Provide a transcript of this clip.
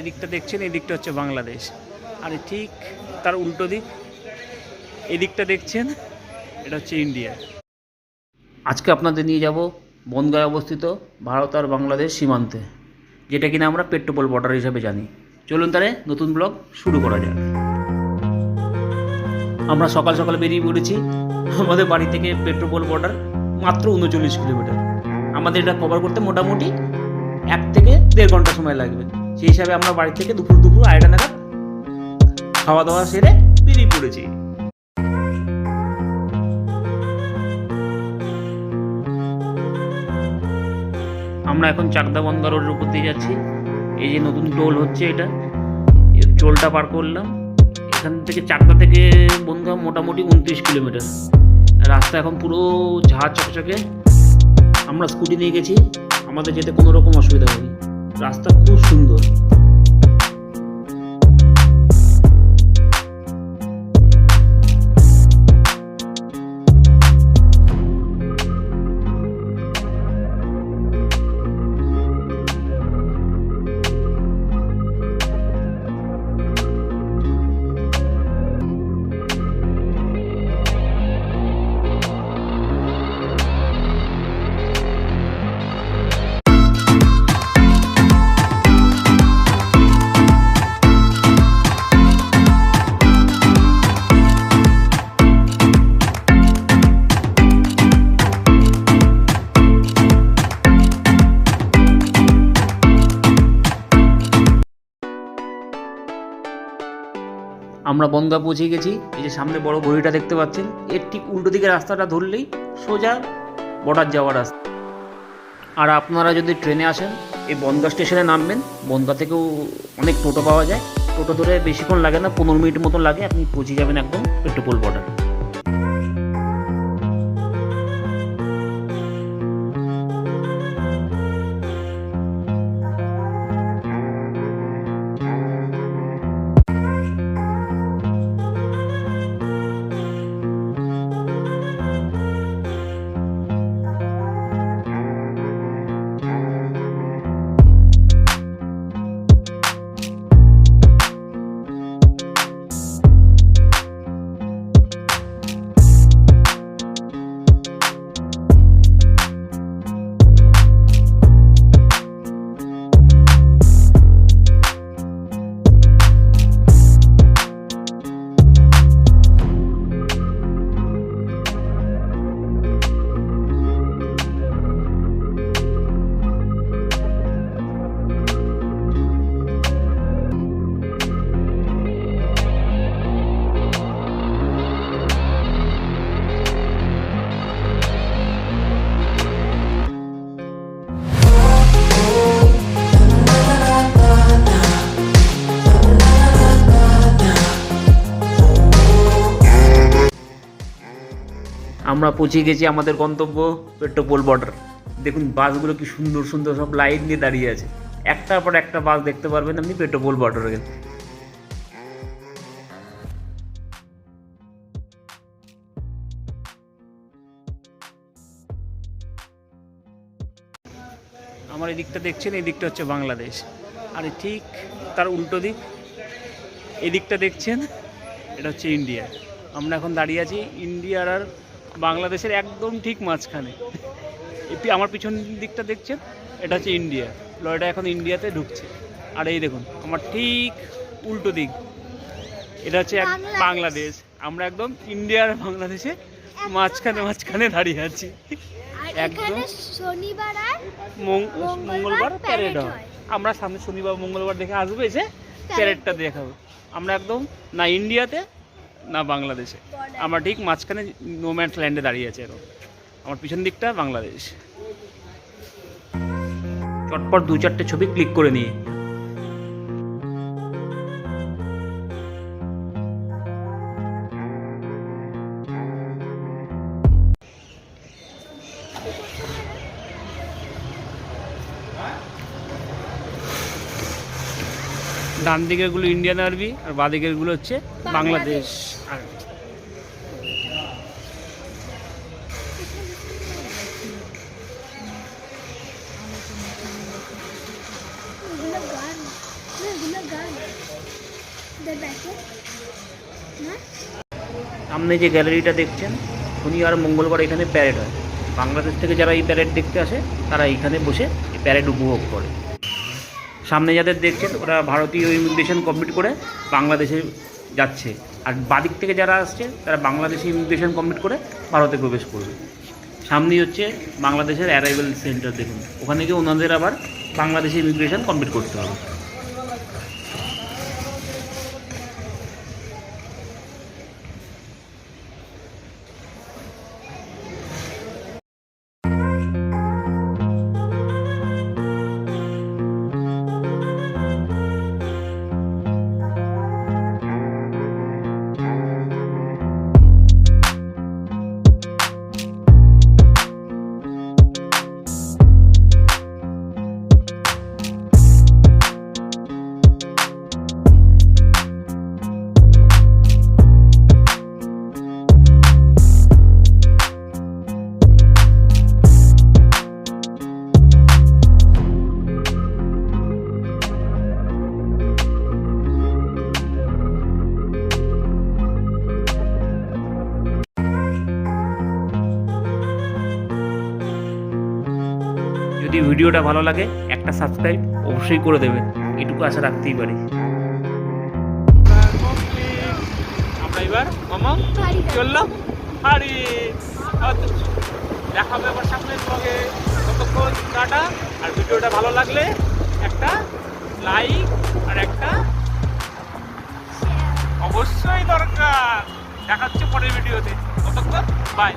এই দিকটা দেখছেন, এই দিকটা হচ্ছে বাংলাদেশ, আর ঠিক তার উল্টো দিক এই দিকটা দেখছেন, এটা হচ্ছে ইন্ডিয়া। আজকে আপনাদের নিয়ে যাব বনগাঁয় অবস্থিত ভারত আর বাংলাদেশ সীমান্তে, যেটা কিনা আমরা পেট্রোপোল বর্ডার হিসাবে জানি। চলুন তাহলে নতুন ব্লগ শুরু করা যাক। আমরা সকাল সকাল বেরিয়ে পড়েছি। আমাদের বাড়ি থেকে পেট্রোপোল বর্ডার মাত্র 39 কিলোমিটার। আমাদের এটা কভার করতে মোটামুটি 1 থেকে 1.5 ঘন্টা সময় লাগবে। সেই হিসাবে আমরা বাড়ি থেকে দুপুর 2:30 নাগাদ খাওয়া দাওয়া সেরে বেরিয়ে পড়েছি। আমরা এখন চাকদা বনগা রোডের উপর দিয়ে যাচ্ছি। এই যে নতুন টোল হচ্ছে, এটা টোলটা পার করলাম। এখান থেকে চাকদা থেকে বনগা মোটামুটি 29 কিলোমিটার। রাস্তা এখন পুরো ঝাঁ চকচকে। আমরা স্কুটি নিয়ে গেছি, আমাদের যেতে কোনো রকম অসুবিধা হয়নি। রাস্তা খুব সুন্দর। আমরা বনগা পৌঁছে গেছি। এই যে সামনে বড় ঘড়িটা দেখতে পাচ্ছেন, এর ঠিক উল্টো দিকে রাস্তাটা ধরলেই সোজা বর্ডার যাওয়ার রাস্তা। আর আপনারা যদি ট্রেনে আসেন, এই বনগা স্টেশনে নামবেন। বনগা থেকেও অনেক টোটো পাওয়া যায়। টোটো ধরে বেশিক্ষণ লাগে না, 15 মিনিট মতন লাগে, আপনি পৌঁছে যাবেন একদম পেট্রোপোল বর্ডার। আমরা পৌঁছে গেছি আমাদের গন্তব্য পেট্রোপোল বর্ডার। দেখুন বাসগুলো কি সুন্দর সুন্দর সব লাইন দিয়ে দাঁড়িয়ে আছে। একটার পর একটা বাস দেখতে পারবেন আপনি পেট্রোপোল বর্ডারে। আমার এই দিকটা দেখছেন, এই দিকটা হচ্ছে বাংলাদেশ, আর ঠিক তার উল্টো দিক এই দিকটা দেখছেন, এটা হচ্ছে ইন্ডিয়া। আমরা এখন দাঁড়িয়ে আছি ইন্ডিয়ার আর বাংলাদেশের একদম ঠিক মাঝখানে। এটি আমার পিছন দিকটা দেখছেন, এটা হচ্ছে ইন্ডিয়া। লরিটা এখন ইন্ডিয়াতে ঢুকছে। আর এই দেখুন আমার ঠিক উল্টো দিক, এটা হচ্ছে বাংলাদেশ। আমরা একদম ইন্ডিয়া আর বাংলাদেশে মাঝখানে দাঁড়িয়ে আছি। একদম শনিবার আর মঙ্গলবার প্যারেড হয়। আমরা সামনে শনিবার মঙ্গলবার দেখে আসবো, এসে প্যারেডটা দেখাবো। আমরা একদম না ইন্ডিয়াতে না বাংলাদেশে, আমরা ঠিক মাঝখানে নো ম্যানস ল্যান্ডে দাঁড়িয়ে আছে। এরকম আমার পিছন দিকটা বাংলাদেশ। চটপট 2-4টে ছবি ক্লিক করে নিয়ে ডান দিকেরগুলো ইন্ডিয়ান আর্মি আর বাঁ দিকেরগুলো হচ্ছে বাংলাদেশ আর্মি। সামনে যে গ্যালারিটা দেখছেন, শনি আর মঙ্গলবার এখানে প্যারেড হয়। বাংলাদেশ থেকে যারা এই প্যারেড দেখতে আসে তারা এইখানে বসে এই প্যারেড উপভোগ করে। সামনে যাদের দেখছেন ওরা ভারতীয় ইমিগ্রেশন কমপ্লিট করে বাংলাদেশে যাচ্ছে, আর বাদিক থেকে যারা আসছে তারা বাংলাদেশে ইমিগ্রেশন কমপ্লিট করে ভারতে প্রবেশ করবে। সামনেই হচ্ছে বাংলাদেশের অ্যারাইভেল সেন্টার, দেখুন ওখানে গিয়ে ওনাদের আবার বাংলাদেশে ইমিগ্রেশন কমপ্লিট করতে হবে। যদি ভিডিওটা ভালো লাগে একটা সাবস্ক্রাইব অবশ্যই করে দেবেন, এটুকু আশা রাখতেই পারি। আমরা এবার মামা চললাম হাড়ি, দেখা হবে আবার সামনে ব্লগে। ততক্ষণ টাটা। আর ভিডিওটা ভালো লাগলে একটা লাইক আর একটা অবশ্যই দরকার। দেখা হচ্ছে পরের ভিডিওতে, ততক্ষণ বাই।